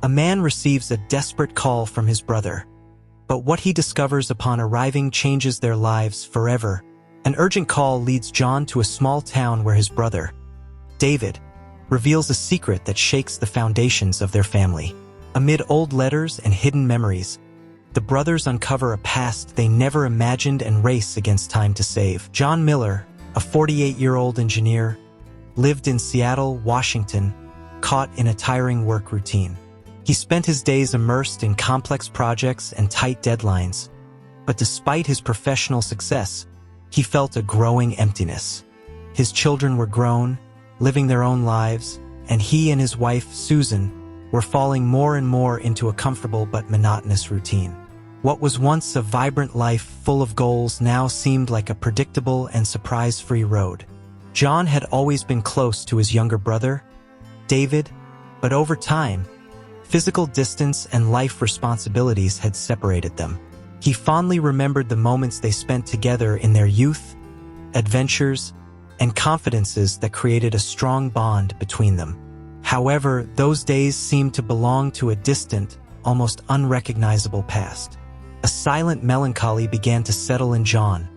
A man receives a desperate call from his brother, but what he discovers upon arriving changes their lives forever. An urgent call leads John to a small town where his brother, David, reveals a secret that shakes the foundations of their family. Amid old letters and hidden memories, the brothers uncover a past they never imagined and race against time to save. John Miller, a 48-year-old engineer, lived in Seattle, Washington, caught in a tiring work routine. He spent his days immersed in complex projects and tight deadlines, but despite his professional success, he felt a growing emptiness. His children were grown, living their own lives, and he and his wife, Susan, were falling more and more into a comfortable but monotonous routine. What was once a vibrant life full of goals now seemed like a predictable and surprise-free road. John had always been close to his younger brother, David, but over time, physical distance and life responsibilities had separated them. He fondly remembered the moments they spent together in their youth, adventures, and confidences that created a strong bond between them. However, those days seemed to belong to a distant, almost unrecognizable past. A silent melancholy began to settle in John,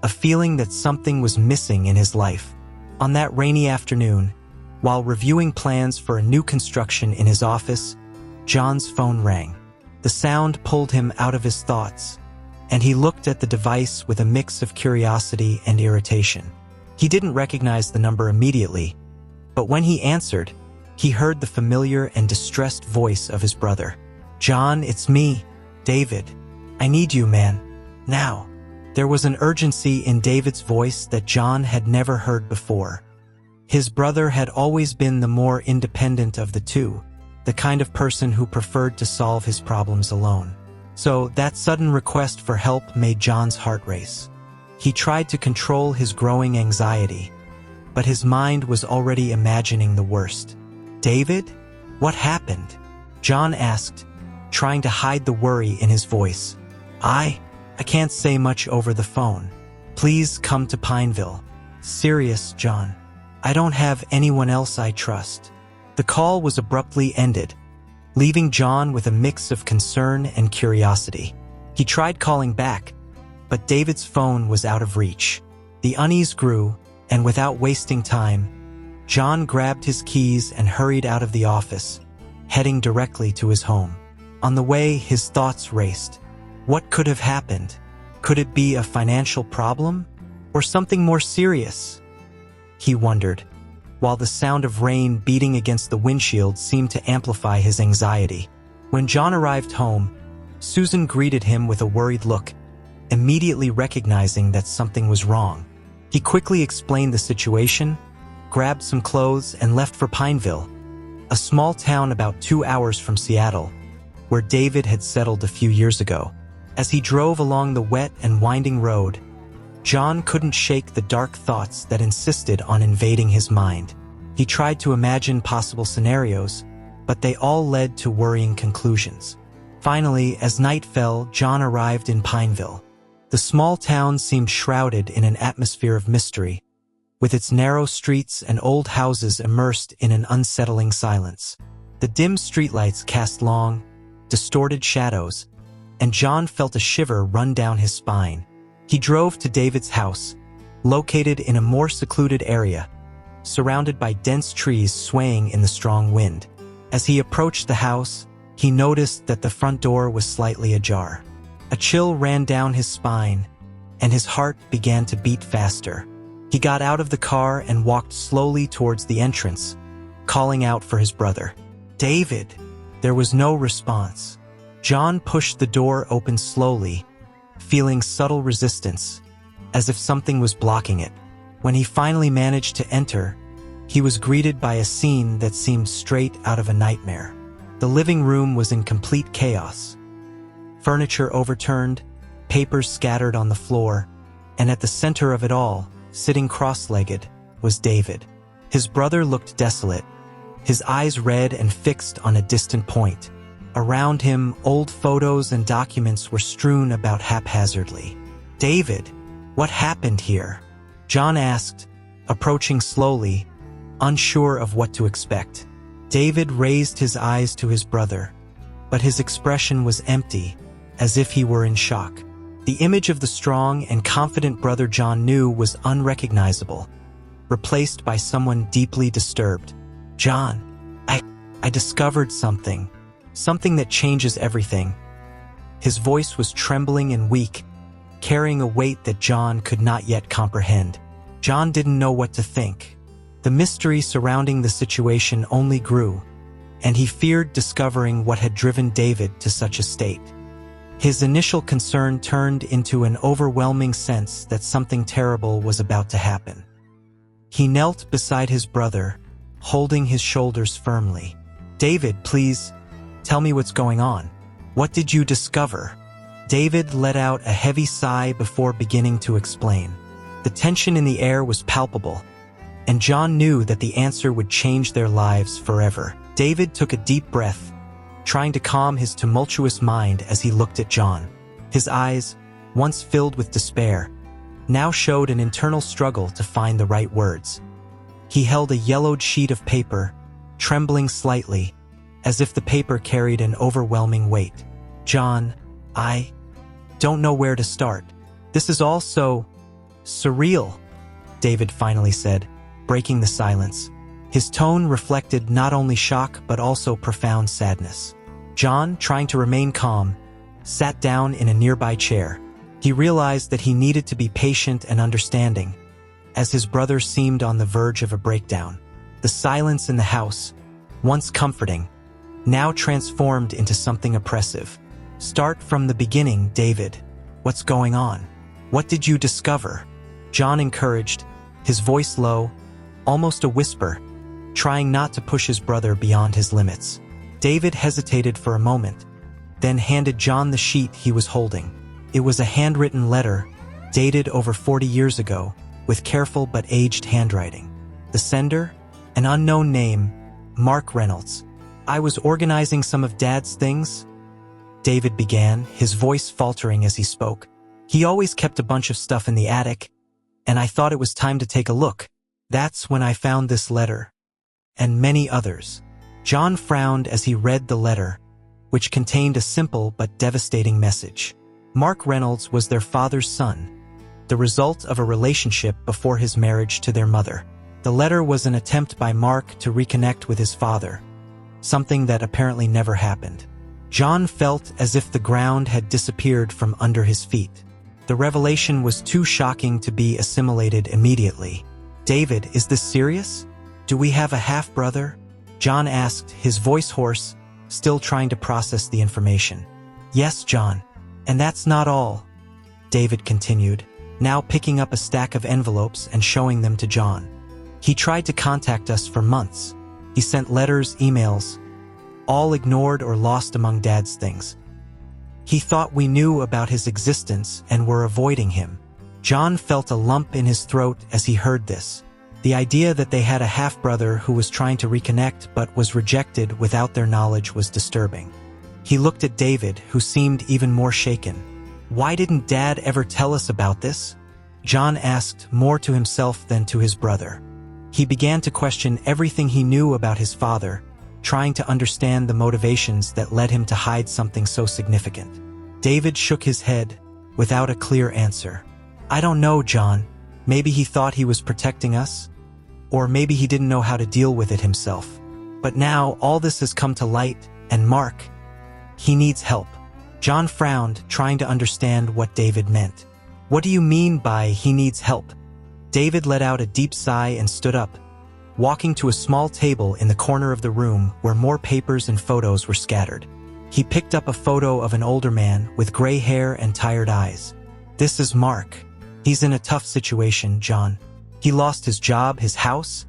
a feeling that something was missing in his life. On that rainy afternoon, while reviewing plans for a new construction in his office, John's phone rang. The sound pulled him out of his thoughts, and he looked at the device with a mix of curiosity and irritation. He didn't recognize the number immediately, but when he answered, he heard the familiar and distressed voice of his brother. "John, it's me, David. I need you, man. Now." There was an urgency in David's voice that John had never heard before. His brother had always been the more independent of the two, the kind of person who preferred to solve his problems alone. So that sudden request for help made John's heart race. He tried to control his growing anxiety, but his mind was already imagining the worst. "David? What happened?" John asked, trying to hide the worry in his voice. I can't say much over the phone. Please come to Pineville." "Serious, John. I don't have anyone else I trust." The call was abruptly ended, leaving John with a mix of concern and curiosity. He tried calling back, but David's phone was out of reach. The unease grew, and without wasting time, John grabbed his keys and hurried out of the office, heading directly to his home. On the way, his thoughts raced. What could have happened? Could it be a financial problem? Or something more serious? He wondered, while the sound of rain beating against the windshield seemed to amplify his anxiety. When John arrived home, Susan greeted him with a worried look, immediately recognizing that something was wrong. He quickly explained the situation, grabbed some clothes, and left for Pineville, a small town about 2 hours from Seattle, where David had settled a few years ago. As he drove along the wet and winding road, John couldn't shake the dark thoughts that insisted on invading his mind. He tried to imagine possible scenarios, but they all led to worrying conclusions. Finally, as night fell, John arrived in Pineville. The small town seemed shrouded in an atmosphere of mystery, with its narrow streets and old houses immersed in an unsettling silence. The dim streetlights cast long, distorted shadows, and John felt a shiver run down his spine. He drove to David's house, located in a more secluded area, surrounded by dense trees swaying in the strong wind. As he approached the house, he noticed that the front door was slightly ajar. A chill ran down his spine, and his heart began to beat faster. He got out of the car and walked slowly towards the entrance, calling out for his brother. "David!" There was no response. John pushed the door open slowly, feeling subtle resistance, as if something was blocking it. When he finally managed to enter, he was greeted by a scene that seemed straight out of a nightmare. The living room was in complete chaos. Furniture overturned, papers scattered on the floor, and at the center of it all, sitting cross-legged, was David. His brother looked desolate, his eyes red and fixed on a distant point. Around him, old photos and documents were strewn about haphazardly. "David, what happened here?" John asked, approaching slowly, unsure of what to expect. David raised his eyes to his brother, but his expression was empty, as if he were in shock. The image of the strong and confident brother John knew was unrecognizable, replaced by someone deeply disturbed. "John, I discovered something that changes everything." His voice was trembling and weak, carrying a weight that John could not yet comprehend. John didn't know what to think. The mystery surrounding the situation only grew, and he feared discovering what had driven David to such a state. His initial concern turned into an overwhelming sense that something terrible was about to happen. He knelt beside his brother, holding his shoulders firmly. "David, please, tell me what's going on. What did you discover?" David let out a heavy sigh before beginning to explain. The tension in the air was palpable, and John knew that the answer would change their lives forever. David took a deep breath, trying to calm his tumultuous mind as he looked at John. His eyes, once filled with despair, now showed an internal struggle to find the right words. He held a yellowed sheet of paper, trembling slightly, as if the paper carried an overwhelming weight. "John, I don't know where to start. This is all so surreal," David finally said, breaking the silence. His tone reflected not only shock but also profound sadness. John, trying to remain calm, sat down in a nearby chair. He realized that he needed to be patient and understanding, as his brother seemed on the verge of a breakdown. The silence in the house, once comforting, now transformed into something oppressive. "Start from the beginning, David. What's going on? What did you discover?" John encouraged, his voice low, almost a whisper, trying not to push his brother beyond his limits. David hesitated for a moment, then handed John the sheet he was holding. It was a handwritten letter, dated over 40 years ago, with careful but aged handwriting. The sender? An unknown name, Mark Reynolds. "I was organizing some of Dad's things," David began, his voice faltering as he spoke. "He always kept a bunch of stuff in the attic, and I thought it was time to take a look. That's when I found this letter, and many others." John frowned as he read the letter, which contained a simple but devastating message. Mark Reynolds was their father's son, the result of a relationship before his marriage to their mother. The letter was an attempt by Mark to reconnect with his father, something that apparently never happened. John felt as if the ground had disappeared from under his feet. The revelation was too shocking to be assimilated immediately. "David, is this serious? Do we have a half-brother?" John asked, his voice hoarse, still trying to process the information. "Yes, John. And that's not all," David continued, now picking up a stack of envelopes and showing them to John. "He tried to contact us for months. He sent letters, emails, all ignored or lost among Dad's things. He thought we knew about his existence and were avoiding him." John felt a lump in his throat as he heard this. The idea that they had a half-brother who was trying to reconnect but was rejected without their knowledge was disturbing. He looked at David, who seemed even more shaken. "Why didn't Dad ever tell us about this?" John asked, more to himself than to his brother. He began to question everything he knew about his father, trying to understand the motivations that led him to hide something so significant. David shook his head, without a clear answer. "I don't know, John. Maybe he thought he was protecting us, or maybe he didn't know how to deal with it himself. But now all this has come to light, and Mark, he needs help." John frowned, trying to understand what David meant. "What do you mean by he needs help?" David let out a deep sigh and stood up, walking to a small table in the corner of the room where more papers and photos were scattered. He picked up a photo of an older man with gray hair and tired eyes. "This is Mark. He's in a tough situation, John. He lost his job, his house,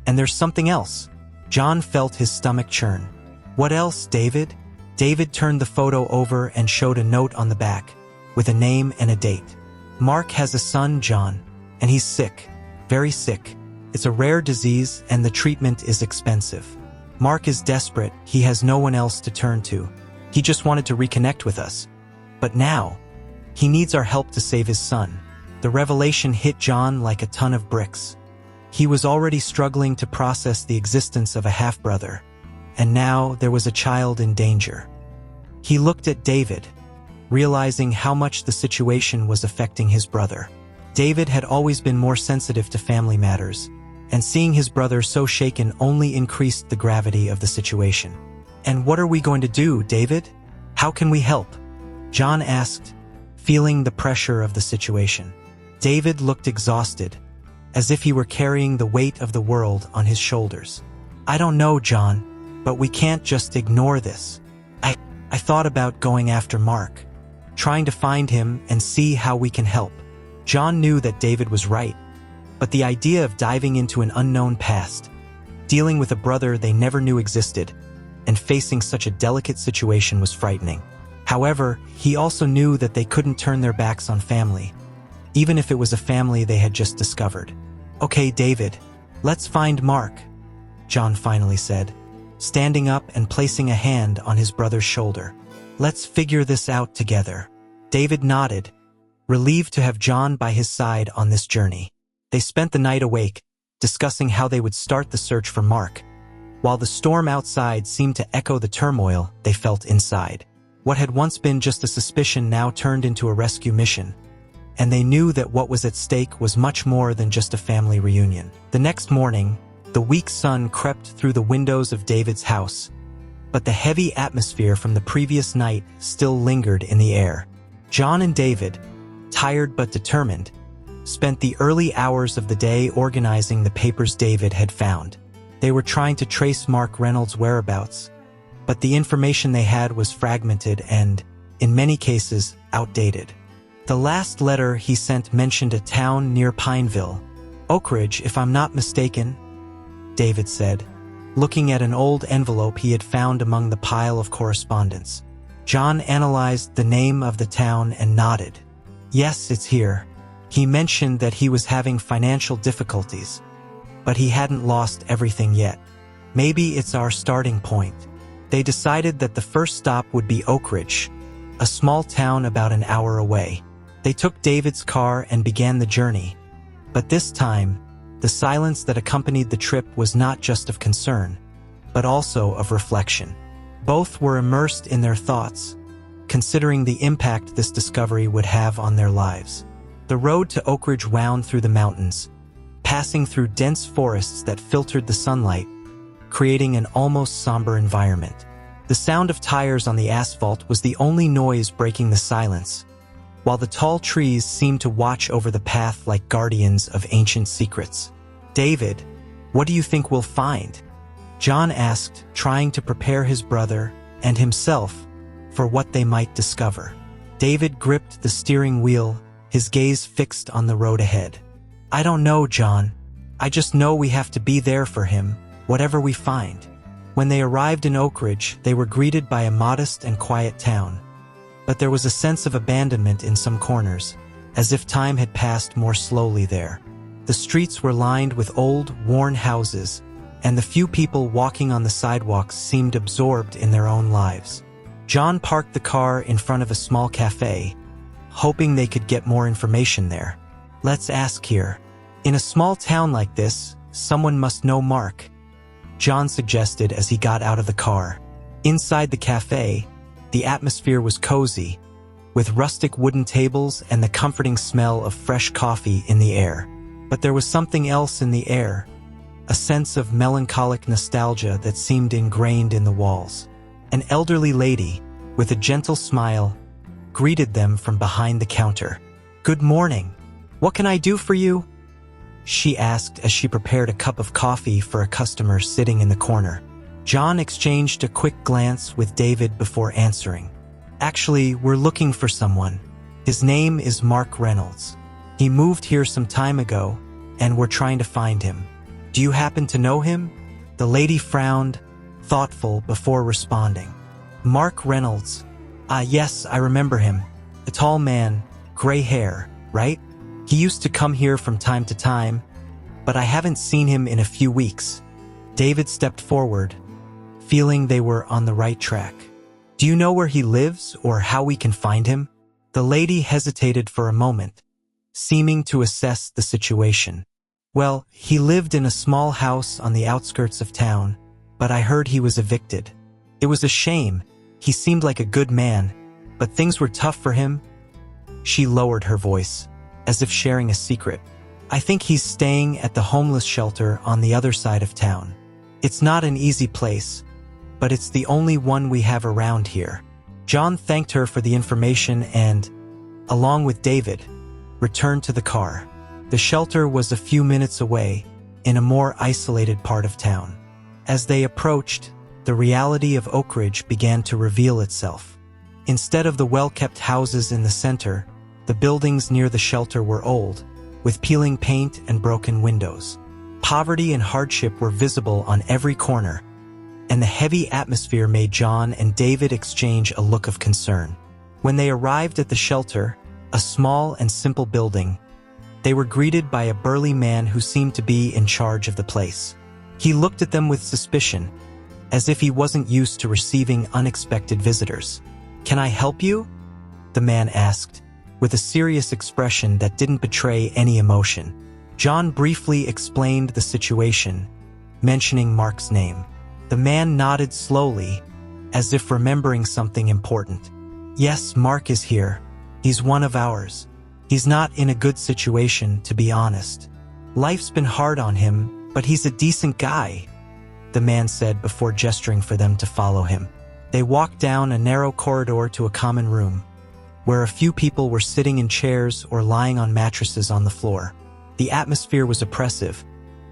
and there's something else." John felt his stomach churn. "What else, David?" David turned the photo over and showed a note on the back, with a name and a date. "Mark has a son, John, and he's sick, very sick. It's a rare disease and the treatment is expensive. Mark is desperate, he has no one else to turn to. He just wanted to reconnect with us. But now, he needs our help to save his son." The revelation hit John like a ton of bricks. He was already struggling to process the existence of a half-brother, and now there was a child in danger. He looked at David, realizing how much the situation was affecting his brother. David had always been more sensitive to family matters, and seeing his brother so shaken only increased the gravity of the situation. "And what are we going to do, David? How can we help?" John asked, feeling the pressure of the situation. David looked exhausted, as if he were carrying the weight of the world on his shoulders. "I don't know, John, but we can't just ignore this. I thought about going after Mark, trying to find him and see how we can help." John knew that David was right, but the idea of diving into an unknown past, dealing with a brother they never knew existed, and facing such a delicate situation was frightening. However, he also knew that they couldn't turn their backs on family, even if it was a family they had just discovered. "Okay, David, let's find Mark," John finally said, standing up and placing a hand on his brother's shoulder. "Let's figure this out together." David nodded, relieved to have John by his side on this journey. They spent the night awake, discussing how they would start the search for Mark, while the storm outside seemed to echo the turmoil they felt inside. What had once been just a suspicion now turned into a rescue mission, and they knew that what was at stake was much more than just a family reunion. The next morning, the weak sun crept through the windows of David's house, but the heavy atmosphere from the previous night still lingered in the air. John and David, tired but determined, spent the early hours of the day organizing the papers David had found. They were trying to trace Mark Reynolds' whereabouts, but the information they had was fragmented and, in many cases, outdated. The last letter he sent mentioned a town near Pineville, Oakridge, if I'm not mistaken, David said, looking at an old envelope he had found among the pile of correspondence. John analyzed the name of the town and nodded. "Yes, it's here." He mentioned that he was having financial difficulties, but he hadn't lost everything yet. "Maybe it's our starting point." They decided that the first stop would be Oakridge, a small town about an hour away. They took David's car and began the journey, but this time, the silence that accompanied the trip was not just of concern, but also of reflection. Both were immersed in their thoughts, considering the impact this discovery would have on their lives. The road to Oakridge wound through the mountains, passing through dense forests that filtered the sunlight, creating an almost somber environment. The sound of tires on the asphalt was the only noise breaking the silence, while the tall trees seemed to watch over the path like guardians of ancient secrets. "David, what do you think we'll find?" John asked, trying to prepare his brother and himself for what they might discover. David gripped the steering wheel, his gaze fixed on the road ahead. "I don't know, John. I just know we have to be there for him, whatever we find." When they arrived in Oakridge, they were greeted by a modest and quiet town, but there was a sense of abandonment in some corners, as if time had passed more slowly there. The streets were lined with old, worn houses, and the few people walking on the sidewalks seemed absorbed in their own lives. John parked the car in front of a small cafe, hoping they could get more information there. "Let's ask here. In a small town like this, someone must know Mark," John suggested as he got out of the car. Inside the cafe, the atmosphere was cozy, with rustic wooden tables and the comforting smell of fresh coffee in the air. But there was something else in the air, a sense of melancholic nostalgia that seemed ingrained in the walls. An elderly lady, with a gentle smile, greeted them from behind the counter. "Good morning. What can I do for you?" she asked as she prepared a cup of coffee for a customer sitting in the corner. John exchanged a quick glance with David before answering. "Actually, we're looking for someone. His name is Mark Reynolds. He moved here some time ago, and we're trying to find him. Do you happen to know him?" The lady frowned, thoughtful before responding. "Mark Reynolds. Yes, I remember him. A tall man, gray hair, right? He used to come here from time to time, but I haven't seen him in a few weeks." David stepped forward, feeling they were on the right track. "Do you know where he lives or how we can find him?" The lady hesitated for a moment, seeming to assess the situation. "Well, he lived in a small house on the outskirts of town, but I heard he was evicted. It was a shame. He seemed like a good man, but things were tough for him. She lowered her voice, as if sharing a secret. I think he's staying at the homeless shelter on the other side of town. It's not an easy place, but it's the only one we have around here. John thanked her for the information and, along with David, returned to the car. The shelter was a few minutes away, in a more isolated part of town. As they approached, the reality of Oak Ridge began to reveal itself. Instead of the well-kept houses in the center, the buildings near the shelter were old, with peeling paint and broken windows. Poverty and hardship were visible on every corner, and the heavy atmosphere made John and David exchange a look of concern. When they arrived at the shelter, a small and simple building, they were greeted by a burly man who seemed to be in charge of the place. He looked at them with suspicion, as if he wasn't used to receiving unexpected visitors. "Can I help you?" the man asked, with a serious expression that didn't betray any emotion. John briefly explained the situation, mentioning Mark's name. The man nodded slowly, as if remembering something important. "Yes, Mark is here. He's one of ours. He's not in a good situation, to be honest. Life's been hard on him, but he's a decent guy," the man said before gesturing for them to follow him. They walked down a narrow corridor to a common room, where a few people were sitting in chairs or lying on mattresses on the floor. The atmosphere was oppressive,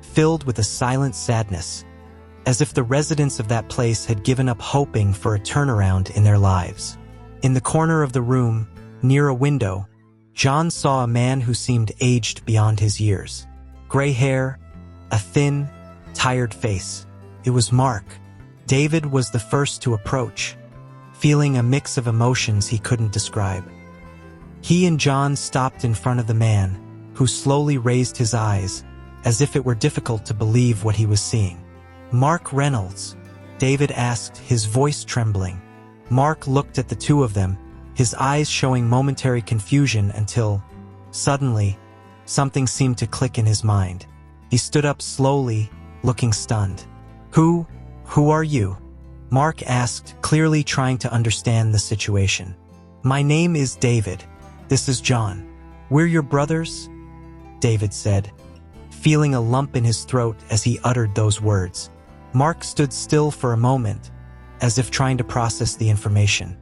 filled with a silent sadness, as if the residents of that place had given up hoping for a turnaround in their lives. In the corner of the room, near a window, John saw a man who seemed aged beyond his years. Gray hair, a thin, tired face. It was Mark. David was the first to approach, feeling a mix of emotions he couldn't describe. He and John stopped in front of the man, who slowly raised his eyes, as if it were difficult to believe what he was seeing. "Mark Reynolds?" David asked, his voice trembling. Mark looked at the two of them, his eyes showing momentary confusion until, suddenly, something seemed to click in his mind. He stood up slowly, looking stunned. Who are you?" Mark asked, clearly trying to understand the situation. "My name is David. This is John. We're your brothers?" David said, feeling a lump in his throat as he uttered those words. Mark stood still for a moment, as if trying to process the information.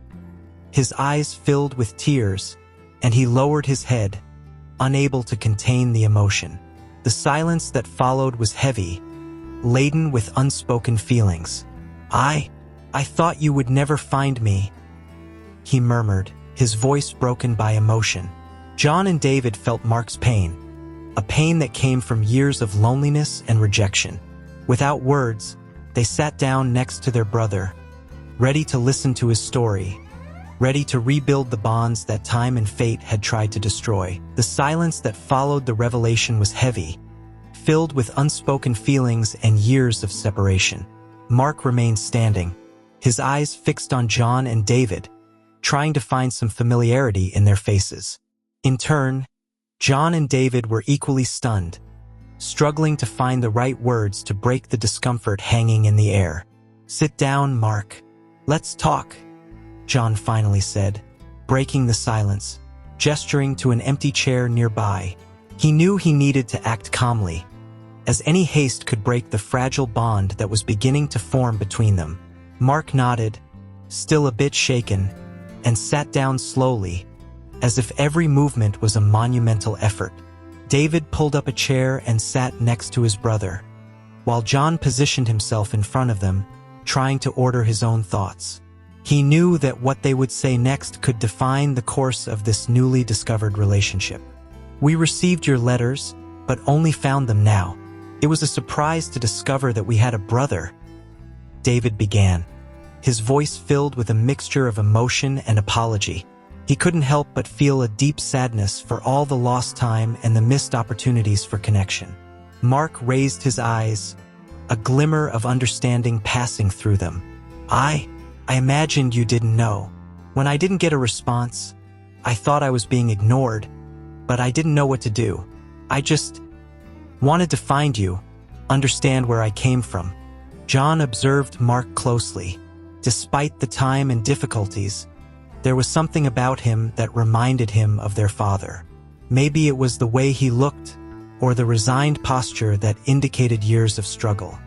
His eyes filled with tears, and he lowered his head, unable to contain the emotion. The silence that followed was heavy, laden with unspoken feelings. I thought you would never find me," he murmured, his voice broken by emotion. John and David felt Mark's pain, a pain that came from years of loneliness and rejection. Without words, they sat down next to their brother, ready to listen to his story, ready to rebuild the bonds that time and fate had tried to destroy. The silence that followed the revelation was heavy, filled with unspoken feelings and years of separation. Mark remained standing, his eyes fixed on John and David, trying to find some familiarity in their faces. In turn, John and David were equally stunned, struggling to find the right words to break the discomfort hanging in the air. "Sit down, Mark. Let's talk," John finally said, breaking the silence, gesturing to an empty chair nearby. He knew he needed to act calmly, as any haste could break the fragile bond that was beginning to form between them. Mark nodded, still a bit shaken, and sat down slowly, as if every movement was a monumental effort. David pulled up a chair and sat next to his brother, while John positioned himself in front of them, trying to order his own thoughts. He knew that what they would say next could define the course of this newly discovered relationship. "We received your letters, but only found them now. It was a surprise to discover that we had a brother," David began, his voice filled with a mixture of emotion and apology. He couldn't help but feel a deep sadness for all the lost time and the missed opportunities for connection. Mark raised his eyes, a glimmer of understanding passing through them. I imagined you didn't know. When I didn't get a response, I thought I was being ignored, but I didn't know what to do. I just wanted to find you, understand where I came from." John observed Mark closely. Despite the time and difficulties, there was something about him that reminded him of their father. Maybe it was the way he looked, or the resigned posture that indicated years of struggle.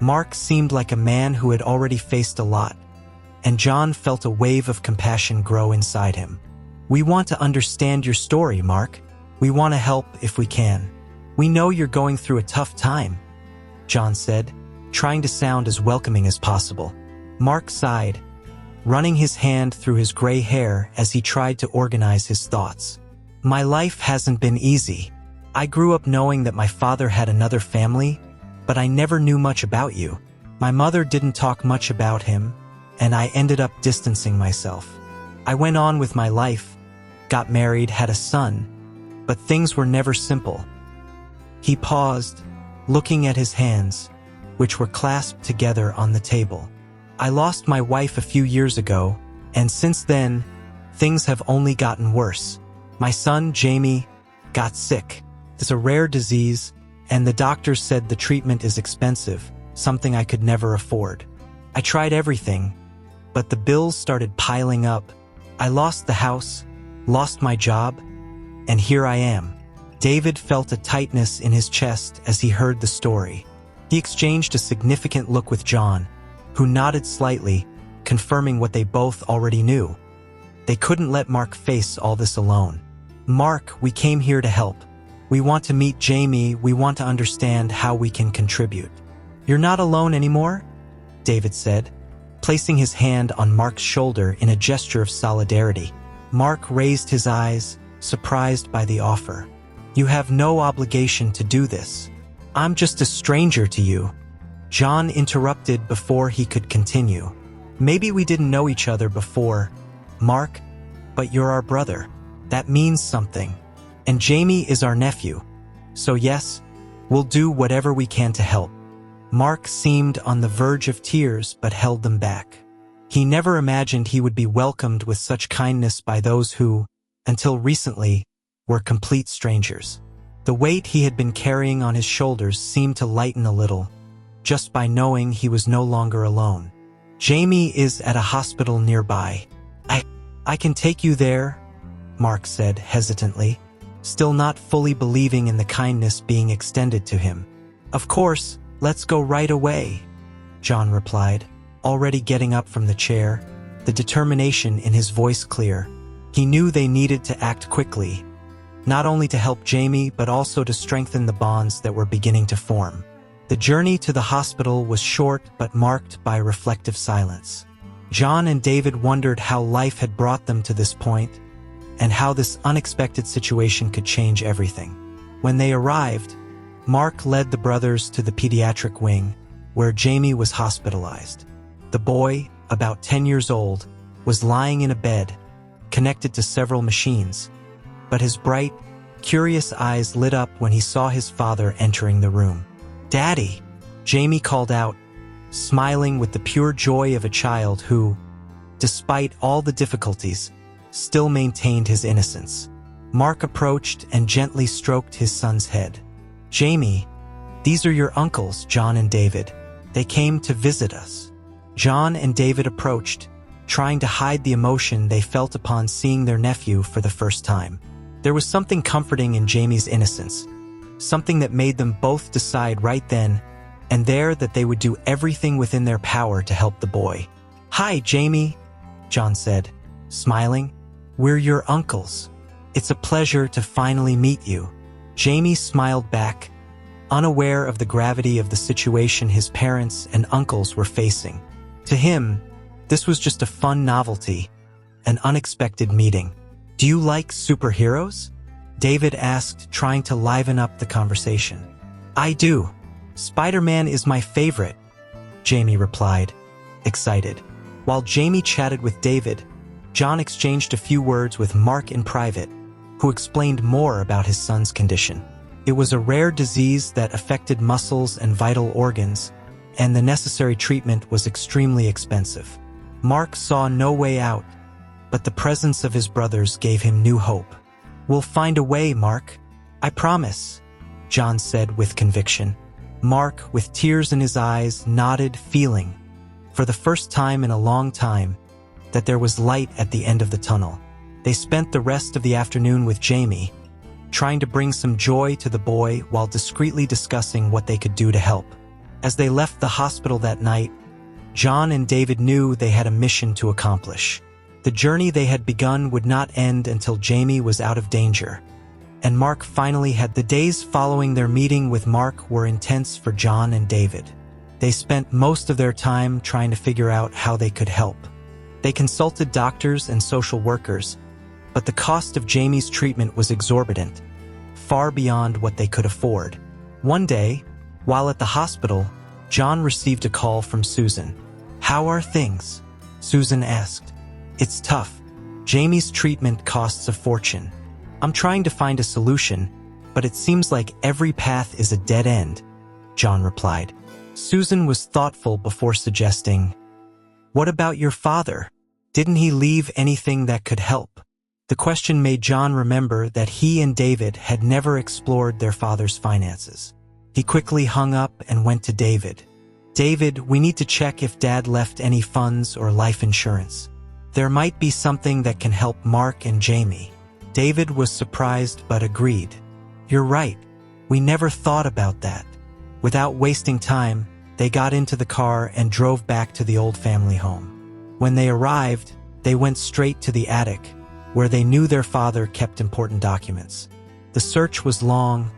Mark seemed like a man who had already faced a lot, and John felt a wave of compassion grow inside him. "We want to understand your story, Mark. We want to help if we can. We know you're going through a tough time," John said, trying to sound as welcoming as possible. Mark sighed, running his hand through his gray hair as he tried to organize his thoughts. "My life hasn't been easy. I grew up knowing that my father had another family, but I never knew much about you. My mother didn't talk much about him, and I ended up distancing myself. I went on with my life, got married, had a son, but things were never simple." He paused, looking at his hands, which were clasped together on the table. "I lost my wife a few years ago, and since then, things have only gotten worse. My son, Jamie, got sick. It's a rare disease, and the doctors said the treatment is expensive, something I could never afford. I tried everything, but the bills started piling up. I lost the house, lost my job, and here I am." David felt a tightness in his chest as he heard the story. He exchanged a significant look with John, who nodded slightly, confirming what they both already knew. They couldn't let Mark face all this alone. "Mark, we came here to help. We want to meet Jamie, we want to understand how we can contribute." "You're not alone anymore," David said, placing his hand on Mark's shoulder in a gesture of solidarity. Mark raised his eyes, surprised by the offer. "You have no obligation to do this. I'm just a stranger to you." John interrupted before he could continue. "Maybe we didn't know each other before, Mark, but you're our brother. That means something. And Jamie is our nephew. So yes, we'll do whatever we can to help." Mark seemed on the verge of tears but held them back. He never imagined he would be welcomed with such kindness by those who, until recently, were complete strangers. The weight he had been carrying on his shoulders seemed to lighten a little, just by knowing he was no longer alone. "Jamie is at a hospital nearby. I can take you there," Mark said hesitantly, still not fully believing in the kindness being extended to him. "Of course, let's go right away," John replied, already getting up from the chair, the determination in his voice clear. He knew they needed to act quickly, not only to help Jamie but also to strengthen the bonds that were beginning to form. The journey to the hospital was short but marked by reflective silence. John and David wondered how life had brought them to this point, and how this unexpected situation could change everything. When they arrived, Mark led the brothers to the pediatric wing, where Jamie was hospitalized. The boy, about 10 years old, was lying in a bed, connected to several machines, but his bright, curious eyes lit up when he saw his father entering the room. "Daddy," Jamie called out, smiling with the pure joy of a child who, despite all the difficulties, still maintained his innocence. Mark approached and gently stroked his son's head. "Jamie, these are your uncles, John and David. They came to visit us." John and David approached, trying to hide the emotion they felt upon seeing their nephew for the first time. There was something comforting in Jamie's innocence, something that made them both decide right then and there that they would do everything within their power to help the boy. "Hi, Jamie," John said, smiling. "We're your uncles. It's a pleasure to finally meet you." Jamie smiled back, unaware of the gravity of the situation his parents and uncles were facing. To him, this was just a fun novelty, an unexpected meeting. "Do you like superheroes?" David asked, trying to liven up the conversation. "I do. Spider-Man is my favorite," Jamie replied, excited. While Jamie chatted with David, John exchanged a few words with Mark in private, who explained more about his son's condition. It was a rare disease that affected muscles and vital organs, and the necessary treatment was extremely expensive. Mark saw no way out, but the presence of his brothers gave him new hope. "We'll find a way, Mark. I promise," John said with conviction. Mark, with tears in his eyes, nodded, feeling, for the first time in a long time, that there was light at the end of the tunnel. They spent the rest of the afternoon with Jamie, trying to bring some joy to the boy while discreetly discussing what they could do to help. As they left the hospital that night, John and David knew they had a mission to accomplish. The journey they had begun would not end until Jamie was out of danger, and Mark finally had. The days following their meeting with Mark were intense for John and David. They spent most of their time trying to figure out how they could help. They consulted doctors and social workers, but the cost of Jamie's treatment was exorbitant, far beyond what they could afford. One day, while at the hospital, John received a call from Susan. "How are things?" Susan asked. "It's tough. Jamie's treatment costs a fortune. I'm trying to find a solution, but it seems like every path is a dead end," John replied. Susan was thoughtful before suggesting, "What about your father? Didn't he leave anything that could help?" The question made John remember that he and David had never explored their father's finances. He quickly hung up and went to David. "David, we need to check if Dad left any funds or life insurance. There might be something that can help Mark and Jamie." David was surprised but agreed. "You're right. We never thought about that." Without wasting time, they got into the car and drove back to the old family home. When they arrived, they went straight to the attic, where they knew their father kept important documents. The search was long,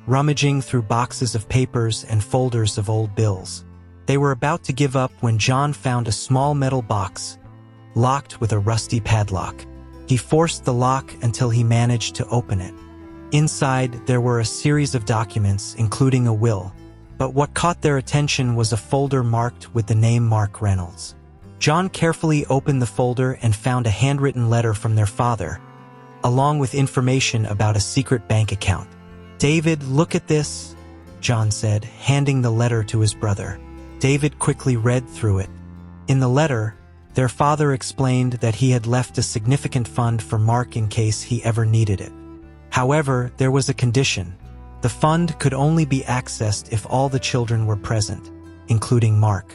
rummaging through boxes of papers and folders of old bills. They were about to give up when John found a small metal box, locked with a rusty padlock. He forced the lock until he managed to open it. Inside, there were a series of documents, including a will, but what caught their attention was a folder marked with the name Mark Reynolds. John carefully opened the folder and found a handwritten letter from their father, along with information about a secret bank account. "David, look at this," John said, handing the letter to his brother. David quickly read through it. In the letter, their father explained that he had left a significant fund for Mark in case he ever needed it. However, there was a condition. The fund could only be accessed if all the children were present, including Mark.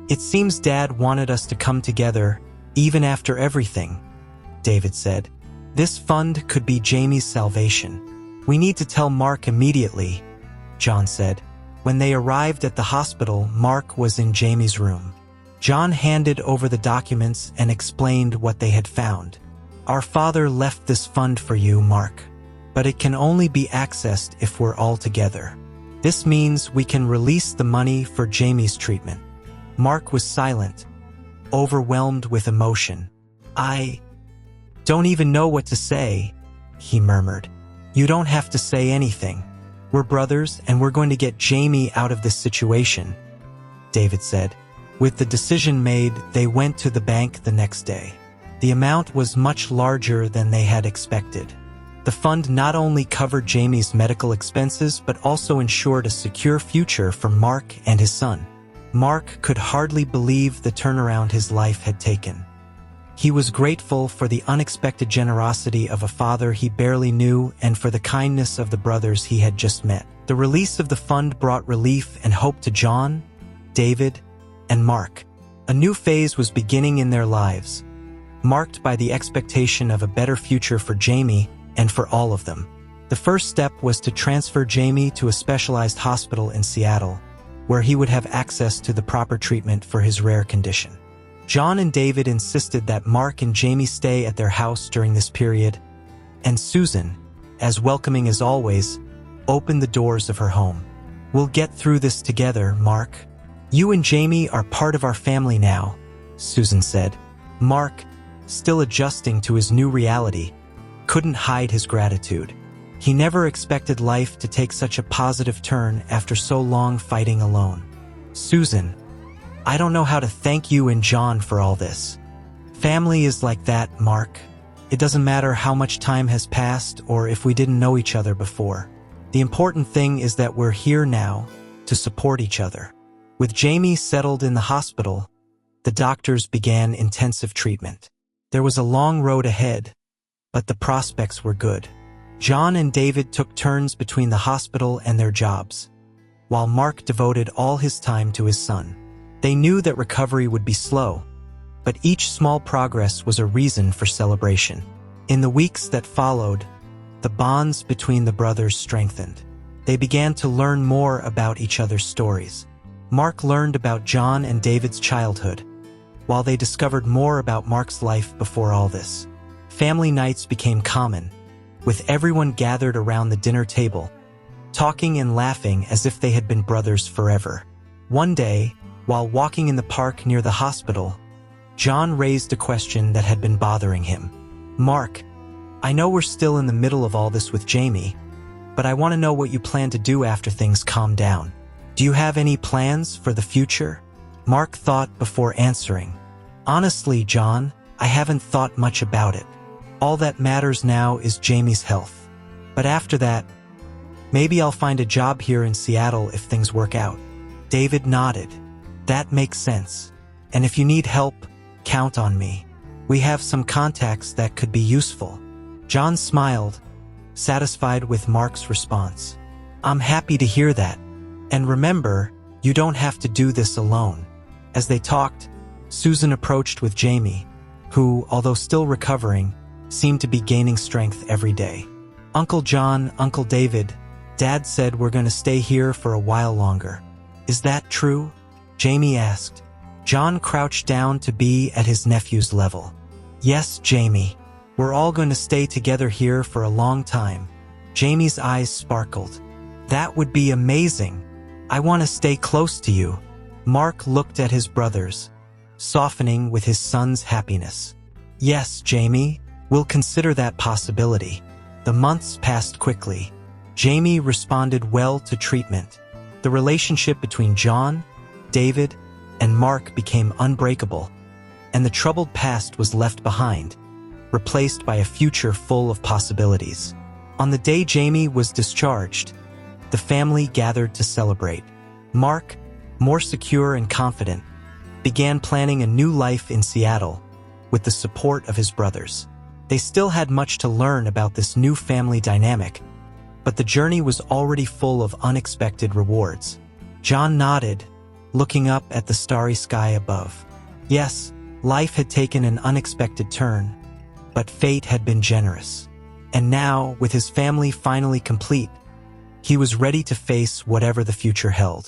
"It seems Dad wanted us to come together, even after everything," David said. "This fund could be Jamie's salvation. We need to tell Mark immediately," John said. When they arrived at the hospital, Mark was in Jamie's room. John handed over the documents and explained what they had found. "Our father left this fund for you, Mark, but it can only be accessed if we're all together. This means we can release the money for Jamie's treatment." Mark was silent, overwhelmed with emotion. "I don't even know what to say," he murmured. "You don't have to say anything. We're brothers and we're going to get Jamie out of this situation," David said. With the decision made, they went to the bank the next day. The amount was much larger than they had expected. The fund not only covered Jamie's medical expenses but also ensured a secure future for Mark and his son. Mark could hardly believe the turnaround his life had taken. He was grateful for the unexpected generosity of a father he barely knew and for the kindness of the brothers he had just met. The release of the fund brought relief and hope to John, David, and Mark. A new phase was beginning in their lives, marked by the expectation of a better future for Jamie and for all of them. The first step was to transfer Jamie to a specialized hospital in Seattle, where he would have access to the proper treatment for his rare condition. John and David insisted that Mark and Jamie stay at their house during this period, and Susan, as welcoming as always, opened the doors of her home. "We'll get through this together, Mark. You and Jamie are part of our family now," Susan said. Mark, still adjusting to his new reality, couldn't hide his gratitude. He never expected life to take such a positive turn after so long fighting alone. "Susan, I don't know how to thank you and John for all this. Family is like that, Mark. It doesn't matter how much time has passed or if we didn't know each other before. The important thing is that we're here now to support each other." With Jamie settled in the hospital, the doctors began intensive treatment. There was a long road ahead, but the prospects were good. John and David took turns between the hospital and their jobs. while Mark devoted all his time to his son. They knew that recovery would be slow, but each small progress was a reason for celebration. In the weeks that followed, the bonds between the brothers strengthened. They began to learn more about each other's stories. Mark learned about John and David's childhood, while they discovered more about Mark's life before all this. Family nights became common, with everyone gathered around the dinner table, talking and laughing as if they had been brothers forever. One day, while walking in the park near the hospital, John raised a question that had been bothering him. "Mark, I know we're still in the middle of all this with Jamie, but I want to know what you plan to do after things calm down. Do you have any plans for the future?" Mark thought before answering. "Honestly, John, I haven't thought much about it. All that matters now is Jamie's health. But after that, maybe I'll find a job here in Seattle if things work out." David nodded. "That makes sense. And if you need help, count on me. We have some contacts that could be useful." John smiled, satisfied with Mark's response. "I'm happy to hear that. And remember, you don't have to do this alone." As they talked, Susan approached with Jamie, who, although still recovering, seemed to be gaining strength every day. "Uncle John, Uncle David, Dad said we're going to stay here for a while longer. Is that true?" Jamie asked. John crouched down to be at his nephew's level. "Yes, Jamie. We're all going to stay together here for a long time." Jamie's eyes sparkled. "That would be amazing. I want to stay close to you." Mark looked at his brothers, softening with his son's happiness. "Yes, Jamie, we'll consider that possibility." The months passed quickly. Jamie responded well to treatment. The relationship between John, David, and Mark became unbreakable, and the troubled past was left behind, replaced by a future full of possibilities. On the day Jamie was discharged, the family gathered to celebrate. Mark, more secure and confident, began planning a new life in Seattle with the support of his brothers. They still had much to learn about this new family dynamic, but the journey was already full of unexpected rewards. John nodded, looking up at the starry sky above. Yes, life had taken an unexpected turn, but fate had been generous. And now, with his family finally complete, he was ready to face whatever the future held.